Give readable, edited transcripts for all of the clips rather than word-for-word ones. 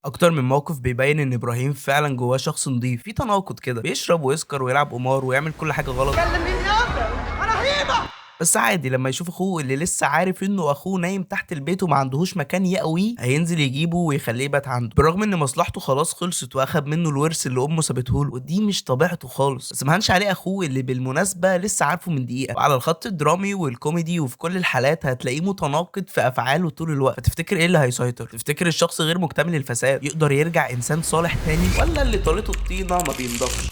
اكتر من موقف بيبين ان ابراهيم فعلا جواه شخص نضيف، في تناقض كده، بيشرب ويسكر ويلعب قمار ويعمل كل حاجه غلط. كلميني اكتر. انا رهيبه. بس عادي لما يشوف اخوه اللي لسه عارف انه اخوه نايم تحت البيت وما عندهوش مكان يقويه، هينزل يجيبه ويخليه يبات عنده، بالرغم ان مصلحته خلاص خلصت واخد منه الورث اللي امه سابته له، ودي مش طبيعته خالص. بس ما هنش عليه اخوه اللي بالمناسبه لسه عارفه من دقيقه. وعلى الخط الدرامي والكوميدي وفي كل الحالات هتلاقيه متناقض في افعاله طول الوقت. فتفتكر ايه اللي هيسيطر؟ تفتكر الشخص غير مكتمل الفساد يقدر يرجع انسان صالح تاني، ولا اللي طالته الطينه ما بينضفش؟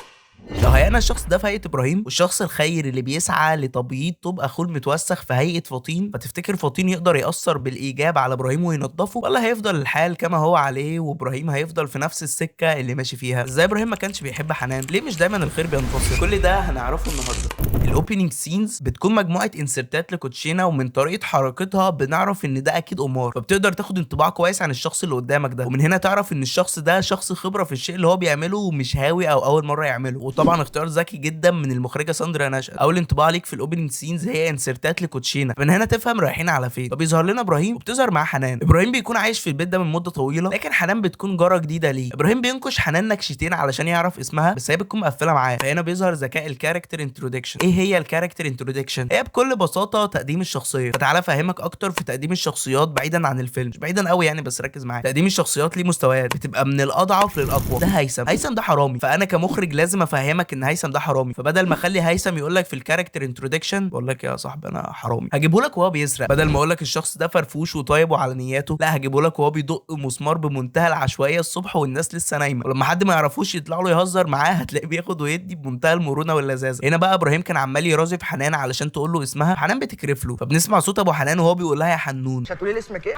لو هيئنا الشخص ده في هيئة إبراهيم، والشخص الخير اللي بيسعى لتبييض طوب أخوه المتوسخ في هيئة فطين، فتفتكر فطين يقدر يأثر بالإيجاب على إبراهيم وينضفه، ولا هيفضل الحال كما هو عليه وإبراهيم هيفضل في نفس السكة اللي ماشي فيها؟ إزاي إبراهيم ما كانش بيحب حنان؟ ليه مش دايما الخير بينتصر؟ كل ده هنعرفه النهارده. الاوبننج سينز بتكون مجموعه انسرتات لكوتشينه، ومن طريقه حركتها بنعرف ان ده اكيد قمار، فبتقدر تاخد انطباع كويس عن الشخص اللي قدامك ده، ومن هنا تعرف ان الشخص ده شخص خبره في الشيء اللي هو بيعمله ومش هاوي او اول مره يعمله. وطبعا اختيار ذكي جدا من المخرجه ساندرا نشأت. اول انطباع ليك في الاوبننج سينز هي انسرتات لكوتشينه، من هنا تفهم رايحين على فين. فبيظهر لنا ابراهيم وبتظهر معاه حنان. ابراهيم بيكون عايش في البيت ده من مده طويله، لكن حنان بتكون جاره جديده ليه. ابراهيم بينكش حنان نكشتين علشان يعرف اسمها، بس هي بتكون مقفله معاه. فهنا بيظهر ذكاء الكاركتر انترودكشن. ايه هي الكاركتر انترودكشن؟ هي بكل بساطه تقديم الشخصيه. فتعالى افهمك اكتر في تقديم الشخصيات بعيدا عن الفيلم، مش بعيدا قوي يعني، بس ركز معايا. تقديم الشخصيات ليه مستويات، بتبقى من الاضعف للاقوى. ده هيثم ده حرامي، فانا كمخرج لازم افهمك ان هيثم ده حرامي، فبدل ما اخلي هيثم يقول لك في الكاركتر انترودكشن بقول لك يا صاحبي انا حرامي، هجيبه لك وهو بيسرق. بدل ما اقول لك الشخص ده فرفوش وطيب وعلى نياته، لا هجيبه لك وهو بيدق مسمار بمنتهى العشوائيه الصبح والناس لسه نايمه، ولما حد ما يعرفوش يطلع له يهزر معاه هتلاقيه بياخد ويدي بمنتهى المرونه واللذاذه. هنا بقى ابراهيم كان عمال يرازف حنان علشان تقول له اسمها، حنان بتكرف له، فبنسمع صوت ابو حنان وهو بيقول لها يا حنون. مش هتقولي لي اسمك ايه؟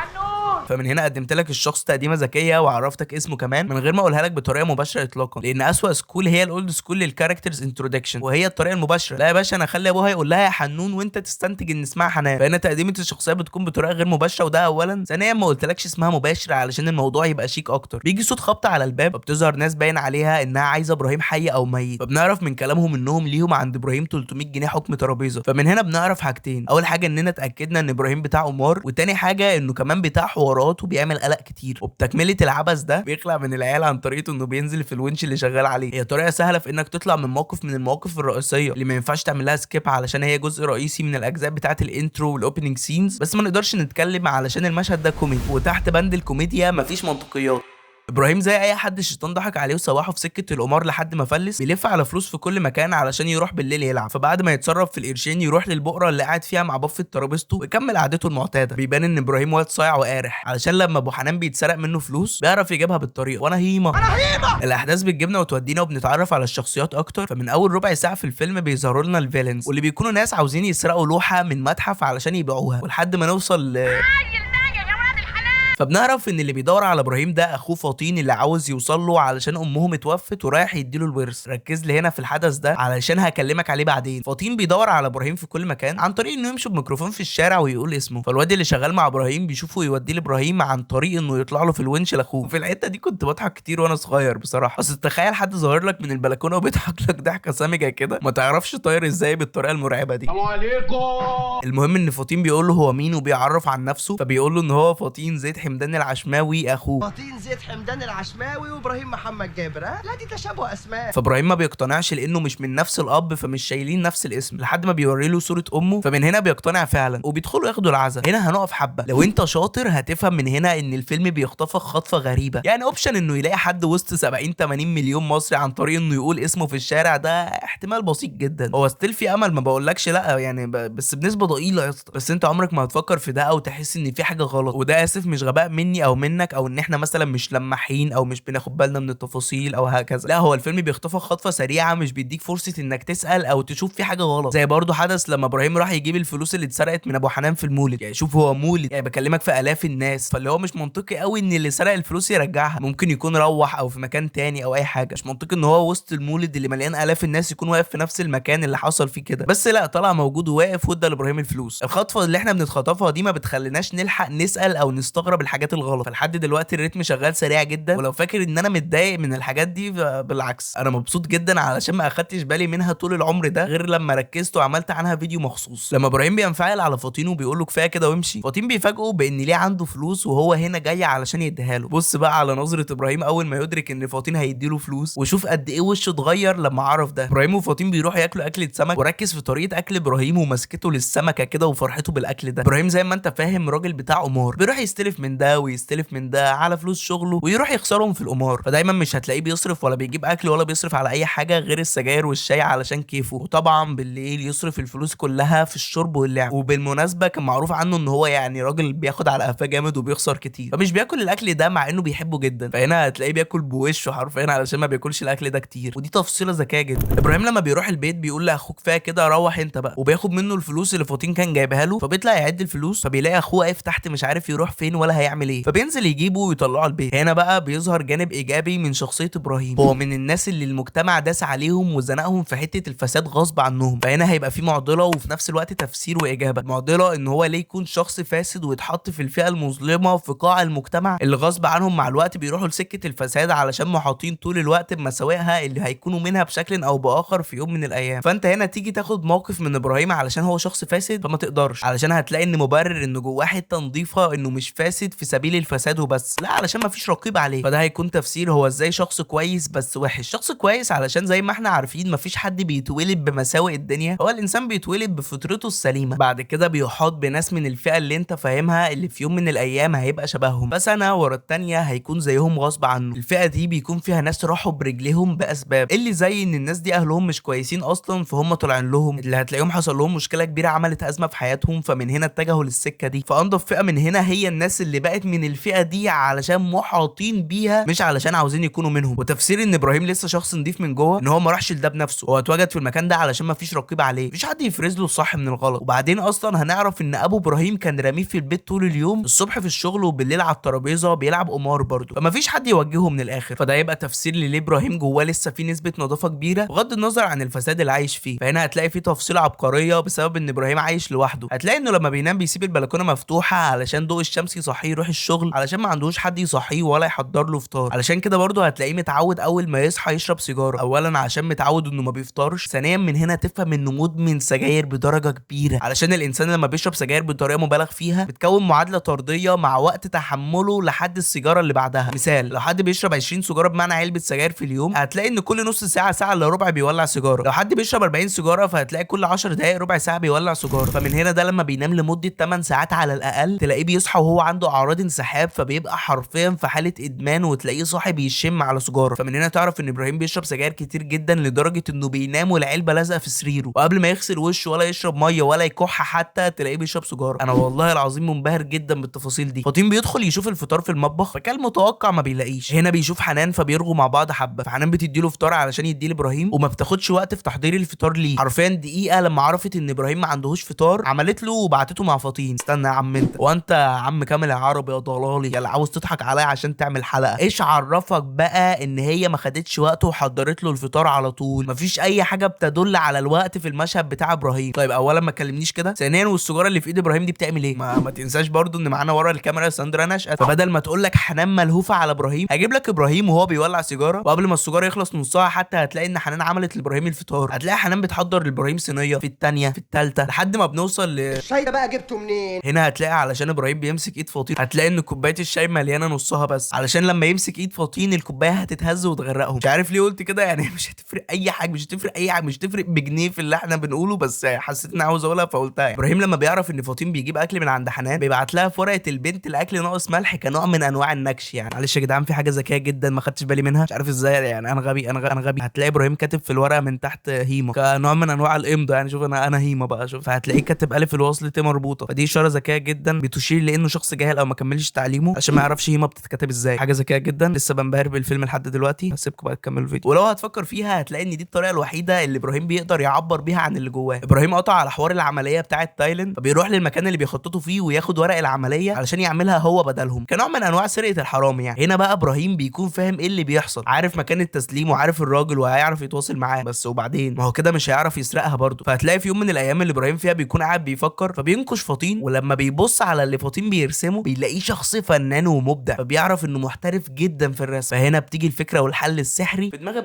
فمن هنا قدمت لك الشخص تقديمه ذكيه وعرفتك اسمه كمان من غير ما اقولها لك بطريقه مباشره اطلاقا، لان اسوأ سكول هي الاولد سكول للكاركترز انترودكشن، وهي الطريقه المباشره. لا يا باشا انا اخلي ابوها يقول لها يا حنون وانت تستنتج ان اسمها حنان. فهنا تقديمه الشخصيه بتكون بطريقه غير مباشره، وده اولا. ثانيا ما قلتلكش اسمها مباشره علشان الموضوع يبقى شيك اكتر. بيجي صوت خبط على الباب، فبتظهر ناس باين عليها انها عايزه ابراهيم حي او ميت، فبنعرف من كلامهم انهم ليهم عند ابراهيم 300 جنيه حكم ترابيزه. فمن هنا بنعرف حاجتين، اول حاجه اننا اتاكدنا ان ابراهيم بتاع قمار، وتاني حاجه انه كمان بتاع حوارات وبيعمل قلق كتير. وبتكمله العبث ده بيخلع من العيال عن طريقه انه بينزل في الونش اللي شغال عليه. هي طريقه سهله في انك تطلع من موقف من المواقف الرئيسيه اللي ما ينفعش تعمل لها سكيب علشان هي جزء رئيسي من الاجزاء بتاعه الانترو والاوبننج سينز، بس ما نقدرش نتكلم علشان المشهد ده كوميدي، وتحت بند الكوميديا مفيش منطقيات. ابراهيم زي اي حد الشيطان ضحك عليه وسوحه في سكه القمار لحد ما فلس، بيلف على فلوس في كل مكان علشان يروح بالليل يلعب، فبعد ما يتصرف في القرشين يروح للبقره اللي قاعد فيها مع بفه ترابيزته ويكمل قعدته المعتاده. بيبان ان ابراهيم واد صايع وقارح، علشان لما ابو حنان بيتسرق منه فلوس بيعرف يجيبها بالطريقه. وانا هيمه الاحداث بتجيبنا وتودينا وبنتعرف على الشخصيات اكتر. فمن اول ربع ساعه في الفيلم بيظهروا لنا الفيلنز، واللي بيكونوا ناس عاوزين يسرقوا لوحه من متحف علشان يبيعوها، ولحد ما نوصل فبنعرف ان اللي بيدور على ابراهيم ده اخوه فطين اللي عاوز يوصل له علشان امهم اتوفت ورايح يديله الورث. ركز لي هنا في الحدث ده علشان هكلمك عليه بعدين. فطين بيدور على ابراهيم في كل مكان عن طريق انه يمشي بميكروفون في الشارع ويقول اسمه، فالواد اللي شغال مع ابراهيم بيشوفه ويوديه لابراهيم عن طريق انه يطلع له في الونش لاخوه. وفي الحته دي كنت بضحك كتير وانا صغير بصراحه. بس تخيل حد ظاهر لك من البلكونه وبيضحك لك ضحكه سامجه كده، ما تعرفش طاير ازاي بالطريقه المرعبه دي. السلام عليكم. المهم ان فطين بيقول له هو مين وبيعرف عن نفسه، فبيقول له ان هو فطين زيد حمدان العشماوي اخوه. فطين زيد حمدان العشماوي وابراهيم محمد جابر. لا دي تشابه اسماء. فابراهيم ما بيقتنعش لانه مش من نفس الاب، فمش شايلين نفس الاسم، لحد ما بيوري له صوره امه، فمن هنا بيقتنع فعلا وبيدخلوا ياخدوا العزاء. هنا هنقف حبه، لو انت شاطر هتفهم من هنا ان الفيلم بيخطفك خطفه غريبه. يعني اوبشن انه يلاقي حد وسط 70 80 مليون مصري عن طريق انه يقول اسمه في الشارع، ده احتمال بسيط جدا. هو ستيل في امل، ما بقولكش لا يعني، بس بنسبه ضئيله يا اسطى. بس انت عمرك ما هتفكر في ده او تحس ان في حاجه غلط، وده اسف مش غباء مني او منك، او ان احنا مثلا مش لماحين او مش بناخد بالنا من التفاصيل او هكذا. لا هو الفيلم بيخطفك خطفه سريعه، مش بيديك فرصه انك تسال او تشوف في حاجه غلط. زي برضه حدث لما ابراهيم راح يجيب الفلوس اللي اتسرقت من ابو حنان في المولد. يعني شوف هو مولد، يعني بكلمك في الاف الناس، فاللي هو مش منطقي قوي ان اللي سرق الفلوس يرجعها. ممكن يكون روح او في مكان تاني او اي حاجه، مش منطقي ان هو وسط المولد اللي مليان الاف الناس يكون واقف في نفس المكان اللي حصل فيه كده. بس لا طلع موجود وواقف وادى لابراهيم الفلوس. الخطفه اللي احنا بنتخطفها دي ما بتخليناش نلحق نسال او نستغرب الحاجات الغلط. فلحد دلوقتي الريتم شغال سريع جدا، ولو فاكر ان انا متضايق من الحاجات دي بالعكس انا مبسوط جدا علشان ما اخدتش بالي منها طول العمر ده غير لما ركزت وعملت عنها فيديو مخصوص. لما ابراهيم بينفعل على فاطين وبيقول له كفايه كده وامشي، فاطين بيفاجئه بان ليه عنده فلوس وهو هنا جاي علشان يديها له. بص بقى على نظره ابراهيم اول ما يدرك ان فاطين هيديله فلوس، وشوف قد ايه وشه اتغير لما عرف ده. ابراهيم وفاطين بيروحوا ياكلوا اكله سمك، وركز في طريقه اكل ابراهيم ومسكته للسمكه كده وفرحته بالاكل ده. ابراهيم زي ما انت فاهم راجل بتاع قمار، بيروح يستلف من ده ويستلف من ده على فلوس شغله ويروح يخسرهم في القمار، فدايما مش هتلاقيه بيصرف ولا بيجيب اكل ولا بيصرف على اي حاجه غير السجاير والشاي علشان كيفه، وطبعا بالليل يصرف الفلوس كلها في الشرب واللعب. وبالمناسبه كان معروف عنه ان هو يعني راجل بياخد على قفاه جامد وبيخسر كتير، فمش بياكل الاكل ده مع انه بيحبه جدا، فهنا هتلاقيه بياكل بوشه حرفيا علشان ما بياكلش الاكل ده كتير، ودي تفصيله ذكيه جدا. ابراهيم لما بيروح البيت بيقول لاخوه كفايه كده روح انت بقى، وبياخد منه الفلوس اللي فاطين كان جايبها له، فبيطلع يعد الفلوس فبيلاقي اخوه واقف تحت مش عارف يروح فين ولا هيعمل ايه، فبينزل يجيبه ويطلعه البيت. هنا بقى بيظهر جانب ايجابي من شخصيه ابراهيم، هو من الناس اللي المجتمع داس عليهم وزنقهم في حته الفساد غصب عنهم، فهنا هيبقى في معضله وفي نفس الوقت تفسير واجابه. المعضله ان هو ليه يكون شخص فاسد ويتحط في الفئه المظلمه في قاع المجتمع اللي غصب عنهم مع الوقت بيروحوا لسكه الفساد علشان محاطين طول الوقت بمساوئها اللي هيكونوا منها بشكل او باخر في يوم من الايام. فانت هنا تيجي تاخد موقف من ابراهيم علشان هو شخص فاسد فما تقدرش، علشان هتلاقي ان مبرر انه جواه حته نظيفه انه مش فاسد في سبيل الفساد وبس، لا علشان ما فيش رقيب عليه. فده هيكون تفسير هو ازاي شخص كويس بس وحش. شخص كويس علشان زي ما احنا عارفين مفيش حد بيتولد بمساوئ الدنيا، هو الانسان بيتولد بفطرته السليمه، بعد كده بيحاط بناس من الفئه اللي انت فاهمها اللي في يوم من الايام هيبقى شبههم، فسنه ورا التانيه هيكون زيهم غصب عنه. الفئه دي بيكون فيها ناس راحوا برجليهم باسباب اللي زي ان الناس دي اهلهم مش كويسين اصلا فهم طالعين لهم، اللي هتلاقيهم حصل لهم مشكله كبيره عملت ازمه في حياتهم فمن هنا اتجهوا للسكه دي. فانضف فئه من هنا هي الناس اللي بقت من الفئه دي علشان محاطين بيها مش علشان عاوزين يكونوا منهم. وتفسير ان ابراهيم لسه شخص نضيف من جوه ان هو ما راحش لده بنفسه، هو اتواجد في المكان ده علشان ما فيش رقيب عليه، مفيش حد يفرز له الصح من الغلط. وبعدين اصلا هنعرف ان ابو ابراهيم كان رميه في البيت طول اليوم، الصبح في الشغل وبالليل على الترابيزه بيلعب قمار برضه، فما فيش حد يوجهه من الاخر. فده يبقى تفسير ليه ابراهيم جواه لسه في نسبه نظافه كبيره بغض النظر عن الفساد اللي عايش فيه. فهنا هتلاقي في تفصيله عبقريه بسبب ان ابراهيم عايش لوحده، هتلاقي انه لما بينام بيسيب البلكونه مفتوحه علشان ضوء الشمس يصحيه يروح الشغل، علشان ما عندوش حد يصحيه ولا يحضر له فطار. علشان كده برضه هتلاقيه متعود اول ما يصحى يشرب سيجاره، اولا عشان متعود انه ما بيفطرش، ثانيا من هنا تفهم انه مدمن سجاير بدرجه كبيره، علشان الانسان لما بيشرب سجاير بطريقه مبالغ فيها بتكون معادله طرديه مع وقت تحمله لحد السيجاره اللي بعدها. مثال لو حد بيشرب 20 سيجاره بمعنى علبه سجاير في اليوم، هتلاقي ان كل نص ساعه ساعه الا ربع بيولع سيجاره. لو حد بيشرب 40 سيجاره فهتلاقي كل 10 دقائق ربع ساعه بيولع سيجاره. فمن هنا ده لما بينام لمده 8 ساعات على الاقل تلاقيه بيصحى وهو عنده اعراض انسحاب، فبيبقى حرفيا في حاله ادمان وتلاقيه صاحي بيشم على سيجاره. فمن هنا تعرف ان ابراهيم بيشرب سجاير كتير جدا لدرجه انه بينام والعلبه لازقه في سريره، وقبل ما يغسل وشه ولا يشرب ميه ولا يكح حتى تلاقيه بيشرب سيجاره. انا والله العظيم منبهر جدا بالتفاصيل دي. فاطين بيدخل يشوف الفطار في المطبخ فكان متوقع ما بيلاقيش، هنا بيشوف حنان فبيرغوا مع بعض حبه، فحنان بتديله فطار علشان يديه لابراهيم وما بتاخدش وقت في تحضير الفطار ليه، حرفيا دقيقه لما عرفت ان ابراهيم ما عندهوش فطار عملت له وبعتته مع فاطين. استنى يا عم انت، وانت يا عم كامل يا عربي يا ضلالي يلا عاوز تضحك عليا عشان تعمل حلقه، ايش عرفك بقى ان هي ما خدتش وقت وحضرت له الفطار على طول؟ مفيش اي حاجه بتدل على الوقت في المشهد بتاع ابراهيم. طيب اولا ما تكلمنيش كده، ثانيا والسيجاره اللي في ايد ابراهيم دي بتعمل ايه؟ ما تنساش برضو ان معانا ورا الكاميرا ساندرا نشأت، فبدل ما تقول لك حنان ملهوفه على ابراهيم هجيب لك ابراهيم وهو بيولع سيجاره، وقبل ما السيجاره يخلص نصها حتى هتلاقي ان حنان عملت لابراهيم الفطار، هتلاقي حنان بتحضر لابراهيم صينيه في الثانيه في الثالثه لحد ما بنوصل الشاي ده بقى جبته منين؟ هنا هتلاقي علشان ابراهيم بيمسك ايد فاطين هتلاقي ان كوبايه الشاي مليانه نصها بس، علشان لما يمسك ايد فاطين الكوبايه هتتهز وتغرقهم. مش عارف ليه قلت كده، يعني مش هتفرق اي حاجه، مش هتفرق اي حاجه، مش هتفرق بجنيه في اللي احنا بنقوله، بس حسيت اني عاوز اقولها فقلتها. يعني ابراهيم لما بيعرف ان فاطين بيجيب اكل من عند حنان بيبعت لها في ورقه البنت الاكل ناقص ملح كنوع من انواع النكش. يعني معلش يا جدعان في حاجه ذكيه جدا ما خدتش بالي منها، مش عارف ازاي، يعني انا غبي انا غبي. هتلاقي ابراهيم كاتب في الورقه من تحت هيما كنوع من انواع الامضاء، يعني شوف انا هيما بقى شوف، فهتلاقيه كاتب الف الوصل ت مربوطه، فدي اشاره ذكيه جدا بتشير لانه شخص جاهل او ما كملش تعليمه عشان ما يعرفش هيما بتتكتب ازاي. حاجه ذكيه جدا، لسه بنبهر بالفيلم لحد دلوقتي، هسيبكم بقى تكملوا الفيديو. ولو هتفكر فيها هتلاقي ان دي الطريقه الوحيده اللي ابراهيم بيقدر يعبر بيها عن اللي جواه. ابراهيم قطع على حوار العمليه بتاعه تايلاند فبيروح للمكان اللي بيخططوا فيه وياخد ورق العمليه علشان يعملها هو بدلهم كنوع من انواع سرقه الحرامي. يعني هنا بقى ابراهيم بيكون فاهم ايه اللي بيحصل، عارف مكان التسليم وعارف الراجل وهيعرف يتواصل معاه، بس وبعدين ما هو كده مش هيعرف يسرقها برضه. فهتلاقي في يوم من الايام اللي ابراهيم فيها بيكون قاعد بيفكر فبينكش فاطين، ولما بيبص على اللي فاطين بيرسمه فبيلاقيه شخص فنان ومبدع، فبيعرف انه محترف جدا في الرسم. فهنا بتيجي الفكره والحل السحري في دماغ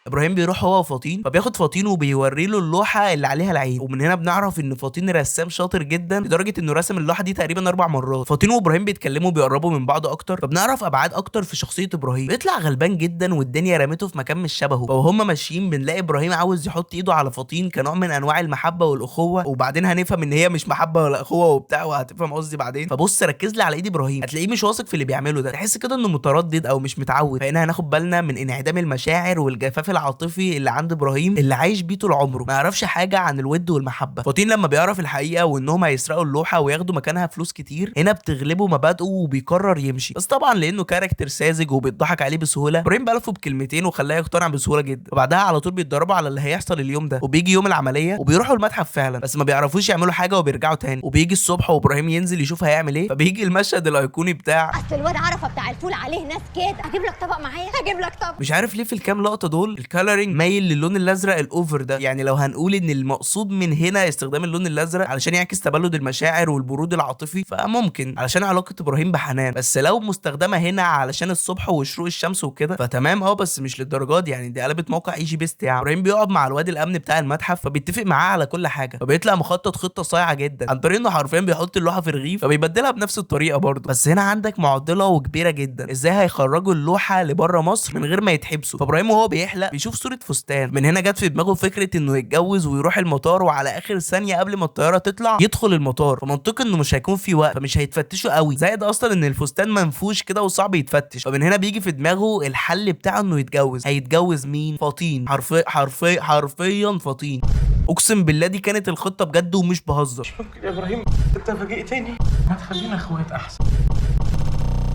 ابراهيم بيروح هو وفطين، فبياخد فطين وبيوري له اللوحه اللي عليها العين. ومن هنا بنعرف ان فطين رسام شاطر جدا لدرجه انه رسم اللوحه دي تقريبا 4 مرات. فطين وابراهيم بيتكلموا بيقربوا من بعض اكتر، فبنعرف ابعاد اكتر في شخصيه ابراهيم. بيطلع غلبان جدا والدنيا رمته في مكان مش شبهه. فوهم ماشيين بنلاقي ابراهيم عاوز يحط ايده على فطين كنوع من انواع المحبه والاخوه، وبعدين هنفهم ان هي مش محبه ولا اخوه وبتاع، وهتفهم قصدي بعدين. فبص ركز لي على ايد ابراهيم، هتلاقيه مش واثق في اللي بيعمله ده، تحس كده انه متردد او مش متعود. فهنا هناخد بالنا من انعدام المشاعر والجفاف العاطفي اللي عند ابراهيم اللي عايش بيه طول عمره، ما يعرفش حاجه عن الود والمحبه. فطين لما بيعرف الحقيقه وانهم هيسرقوا اللوحه وياخدوا مكانها فلوس كتير، هنا بتغلبه مبادئه وبيقرر يمشي. بس طبعا لانه كاركتر ساذج وبيضحك عليه بسهوله، ابراهيم بلفه بكلمتين وخلاه يقتنع بسهوله جدا. وبعدها على طول بيتدربوا على اللي هيحصل اليوم ده، وبيجي يوم العمليه وبيروحوا المتحف فعلا، بس ما بيعرفوش يعملوا حاجه وبيرجعوا تاني. وبيجي الصبح وابراهيم ينزل يشوف هيعمل ايه، فبيجي المشهد الايقوني بتاع اصل الواد عرفه بتاع الفول عليه ناس كده، هجيب لك طبق معايا، هجيب لك طبق. مش عارف ليه في الكام لقطه دول الكالرنج مايل للون الازرق الاوفر ده. يعني لو هنقول ان المقصود من هنا استخدام اللون الازرق علشان يعكس تبلد المشاعر والبرود العاطفي، فممكن علشان علاقه ابراهيم بحنان. بس لو مستخدمه هنا علشان الصبح وشروق الشمس وكده فتمام بس مش للدرجات. يعني دي قلبت موقع ايجي بيست. يعني ابراهيم بيقعد مع الواد الامن بتاع المتحف، فبيتفق معاه على كل حاجه، فبيطلع مخطط خطه صايعه جدا عن طريق انه حرفيا بيحط اللوحه في رغيف فبيبدلها بنفس الطريقه برضه. بس هنا عندك معضله وكبيره جدا، ازاي هيخرجوا اللوحه لبره مصر من غير ما يتحبسوا؟ فابراهيم وهو بيحلق بيشوف صوره فستان. من هنا جت في دماغه فكره انه يتجوز ويروح المطار، وعلى اخر ثانيه قبل ما الطياره تطلع يدخل المطار، فمنطقي انه مش هيكون في وقت فمش هيتفتشوا قوي، زائد اصلا ان الفستان منفوش كده وصعب يتفتش. فمن هنا بيجي في دماغه الحل بتاعه انه يتجوز. هيتجوز مين؟ فطين. حرفيا فطين. اقسم بالله دي كانت الخطه بجد ومش بهزر. يا ابراهيم انت فاجئتني، ما تخلينا اخوات احسن.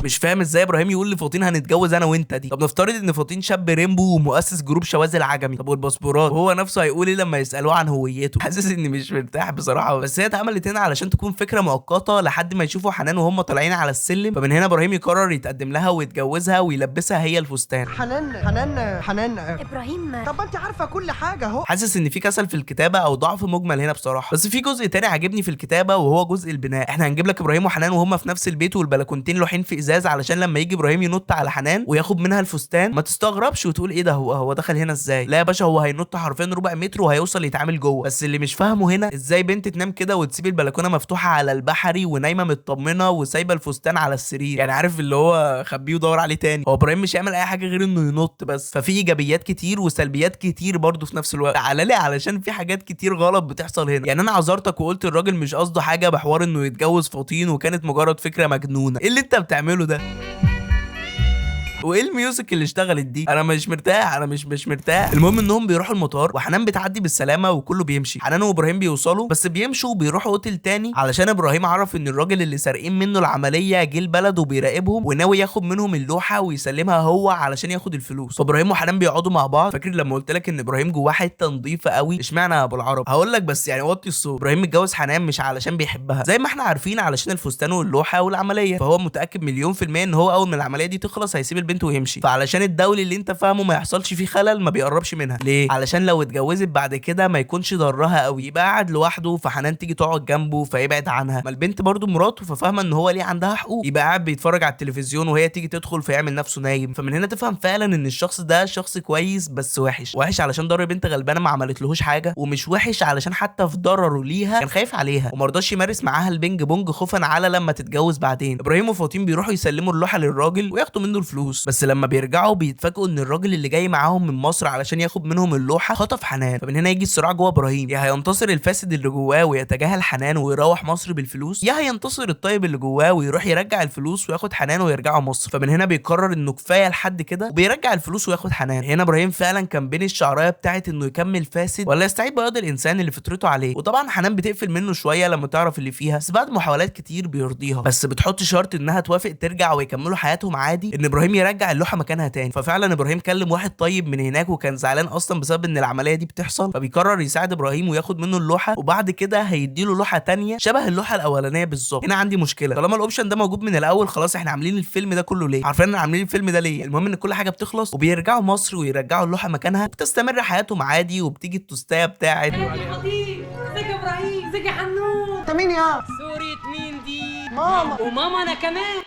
مش فاهم ازاي ابراهيم يقول لفطين هنتجوز انا وانت دي. طب نفترض ان فطين شاب ريمبو ومؤسس جروب شواذ العجمي، طب والباسبورات؟ وهو نفسه هيقول ايه لما يسالوه عن هويته؟ حاسس اني مش مرتاح بصراحه. بس هي اتعملت هنا علشان تكون فكره مؤقته لحد ما يشوفوا حنان وهم طالعين على السلم. فمن هنا ابراهيم يقرر يتقدم لها ويتجوزها ويلبسها هي الفستان. حنان ابراهيم طب انت عارفه كل حاجه اهو. حاسس ان في كسل في الكتابه او ضعف مجمل هنا بصراحه. بس في جزء تاني عاجبني في الكتابه وهو جزء البناء. احنا هنجيب لك ابراهيم وحنان وهم في نفس البيت والبلكونتين لوحين في ازاز، علشان لما يجي ابراهيم ينط على حنان وياخد منها الفستان ما تستغربش وتقول ايه ده، هو دخل هنا ازاي؟ لا يا باشا، هو هينط حرفيا ربع متر وهيوصل يتعامل جوه. بس اللي مش فاهمه هنا ازاي بنت تنام كده وتسيب البلكونه مفتوحه على البحري ونايمه مطمنه وسايبه الفستان على السرير؟ يعني عارف اللي هو خبيه ودور عليه تاني. هو ابراهيم مش هيعمل اي حاجه غير انه ينط بس. ففي ايجابيات كتير وسلبيات كتير برضه في نفس الوقت. تعالى لي علشان في حاجات كتير غلط بتحصل هنا. يعني انا عذرتك وقلت الراجل مش قصده حاجه بحوار انه يتجوز فطين وكانت مجرد فكره مجنونه. ايه اللي انت بتعمله ده؟ وايه الميوزك اللي اشتغلت دي؟ انا مش مرتاح، انا مش مرتاح. المهم انهم بيروحوا المطار وحنان بتعدي بالسلامه وكله بيمشي. حنان وابراهيم بيوصلوا بس بيمشوا وبيروحوا اوتيل تاني علشان ابراهيم عرف ان الراجل اللي سارقين منه العمليه جه البلد وبيراقبهم وناوي ياخد منهم اللوحه ويسلمها هو علشان ياخد الفلوس. فابراهيم وحنان بيقعدوا مع بعض. فاكر لما قلت لك ان ابراهيم جواه حته نظيفه قوي؟ اشمعنى يا ابو العرب؟ هقول لك بس يعني وطي الصوت. ابراهيم متجوز حنان مش علشان بيحبها زي ما احنا عارفين، علشان الفستان واللوحه والعمليه. فهو متاكد مليون في الميه ان هو اول ما العمليه دي تخلص هيسيب البنت ويمشي. علشان الدولي اللي انت فاهمه ما يحصلش فيه خلل ما بيقربش منها. ليه؟ علشان لو اتجوزت بعد كده ما يكونش ضرها قوي، يبقى قاعد لوحده فحنان تيجي تقعد جنبه فيبعد عنها. ما البنت برضو مراته ففاهمه ان هو ليه عندها حقوق، يبقى قاعد بيتفرج على التلفزيون وهي تيجي تدخل فيعمل نفسه نايم. فمن هنا تفهم فعلا ان الشخص ده شخص كويس بس وحش علشان ضر بنت غلبانه ما عملتلهوش حاجه، ومش وحش علشان حتى في ضرره ليها كان خايف عليها وما رضاش يمارس معاها البينج بونج خوفا على لما تتجوز بعدين. ابراهيم وفاطين بيروحوا يسلموا اللوحه للراجل وياخدوا منه الفلوس. بس لما بيرجعوا بيتفاجئوا ان الراجل اللي جاي معاهم من مصر علشان ياخد منهم اللوحه خطف حنان. فمن هنا يجي الصراع جوه ابراهيم، يا هينتصر الفاسد اللي جواه ويتجاهل حنان ويروح مصر بالفلوس، يا هينتصر الطيب اللي جواه ويروح يرجع الفلوس وياخد حنان ويرجعوا مصر. فمن هنا بيقرر انه كفايه لحد كده وبيرجع الفلوس وياخد حنان. هنا ابراهيم فعلا كان بين الشعرايه بتاعت انه يكمل فاسد ولا يستعيد بياض الانسان اللي فطرته عليه. وطبعا حنان بتقفل منه شويه لما تعرف اللي فيها، بس بعد محاولات كتير بيرضيها، بس بتحط شرط انها توافق ترجع ويكملوا حياتهم عادي، ان ابراهيم يرجع اللوحه مكانها تاني. ففعلا ابراهيم كلم واحد طيب من هناك وكان زعلان اصلا بسبب ان العمليه دي بتحصل، فبيقرر يساعد ابراهيم وياخد منه اللوحه، وبعد كده هيديله لوحه تانية شبه اللوحه الاولانيه بالظبط. هنا عندي مشكله، طالما الاوبشن ده موجود من الاول خلاص احنا عاملين الفيلم ده كله ليه؟ عارفين عاملين الفيلم ده ليه؟ المهم ان كل حاجه بتخلص وبيرجعوا مصر ويرجعوا اللوحه مكانها وبتستمر حياتهم عادي. وبتيجي التوستايه بتاعت ازيك يا ابراهيم، ازيك يا حنون. انت مين يا صورة مين دي؟ ماما وماما انا كمان.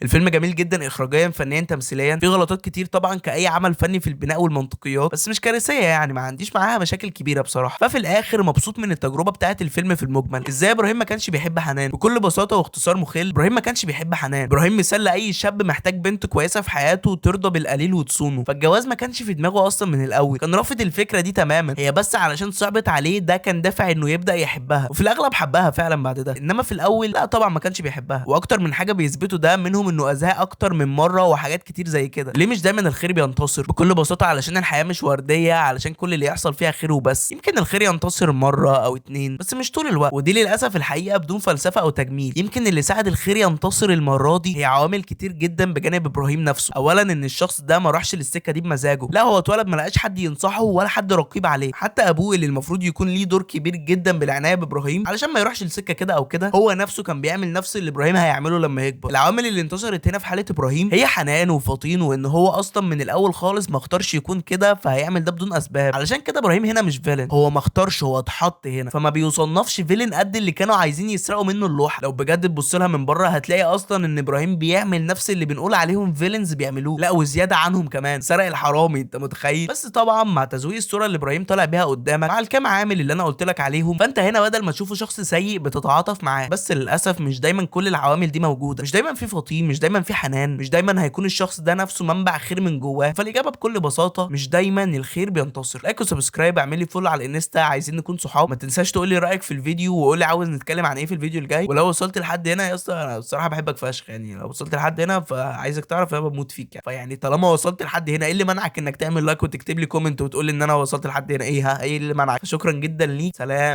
الفيلم جميل جدا اخراجيا، فنيا، تمثيليا، في غلطات كتير طبعا كاي عمل فني في البناء والمنطقيات، بس مش كارثيه يعني، ما عنديش معاها مشاكل كبيره بصراحه. ففي الاخر مبسوط من التجربه بتاعه الفيلم في المجمل. ازاي ابراهيم ما كانش بيحب حنان؟ بكل بساطه واختصار مخل، ابراهيم ما كانش بيحب حنان. ابراهيم مثال لاي شاب محتاج بنت كويسه في حياته ترضى بالقليل وتصونه، فالجواز ما كانش في دماغه اصلا من الاول، كان رافض الفكره دي تماما، هي بس علشان صعبت عليه ده كان دافع انه يبدا يحبها، وفي الاغلب حبها فعلا بعد ده، انما في الاول لا طبعا ما كانش بيحبها. واكتر من حاجه بيثبتوا ده منهم انه اذاها اكتر من مره وحاجات كتير زي كده. ليه مش دايما الخير بينتصر؟ بكل بساطه علشان الحياه مش ورديه، علشان كل اللي يحصل فيها خير وبس. يمكن الخير ينتصر مره او اتنين بس مش طول الوقت، ودي للاسف الحقيقه بدون فلسفه او تجميل. يمكن اللي ساعد الخير ينتصر المره دي هي عوامل كتير جدا بجانب ابراهيم نفسه. اولا ان الشخص ده ما راحش للسكه دي بمزاجه، لا هو اتولد ما لقاش حد ينصحه ولا حد رقيب عليه، حتى ابوه اللي المفروض يكون ليه دور كبير جدا بالعنايه بابراهيم علشان ما يروحش لسكه كده او كده، هو نفسه كان بيعمل نفس اللي ابراهيم هيعمله لما يكبر. العوامل اللي انتصرت هنا في حاله ابراهيم هي حنان وفطين، وان هو اصلا من الاول خالص ما اختارش يكون كده، فهيعمل ده بدون اسباب. علشان كده ابراهيم هنا مش فيلن، هو ما اختارش، هو اتحط هنا، فما بيصنفش فيلن قد اللي كانوا عايزين يسرقوا منه اللوحه. لو بجد تبص لها من بره هتلاقي اصلا ان ابراهيم بيعمل نفس اللي بنقول عليهم فيلنز بيعملوه، لا وزياده عنهم كمان، سرق الحرامي، انت متخيل؟ بس طبعا مع تزويق الصوره اللي ابراهيم طالع بيها قدامك مع الكام عامل اللي انا قلت لك عليهم، فانت هنا بدل ما تشوفه شخص سيء بتتعاطف معاه. بس للاسف مش دايما كل العوامل دي موجوده، مش دايما في فطين، مش دايما في حنان، مش دايما هيكون الشخص ده نفسه منبع خير من جواه. فالاجابه بكل بساطه مش دايما الخير بينتصر. لايك وسبسكرايب، اعمل لي فولو على الانستا، عايزين نكون صحاب. ما تنساش تقول لي رايك في الفيديو وقول لي عاوز نتكلم عن ايه في الفيديو الجاي. ولو وصلت لحد هنا يا اسطى انا بصراحه بحبك فشخ يعني، لو وصلت لحد هنا فعايزك تعرف انا بموت فيك يعني. فيعني طالما وصلت لحد هنا ايه اللي منعك انك تعمل لايك وتكتب لي كومنت وتقول لي ان انا وصلت لحد هنا؟ ايه اللي منعك؟ شكرا جدا ليك، سلام.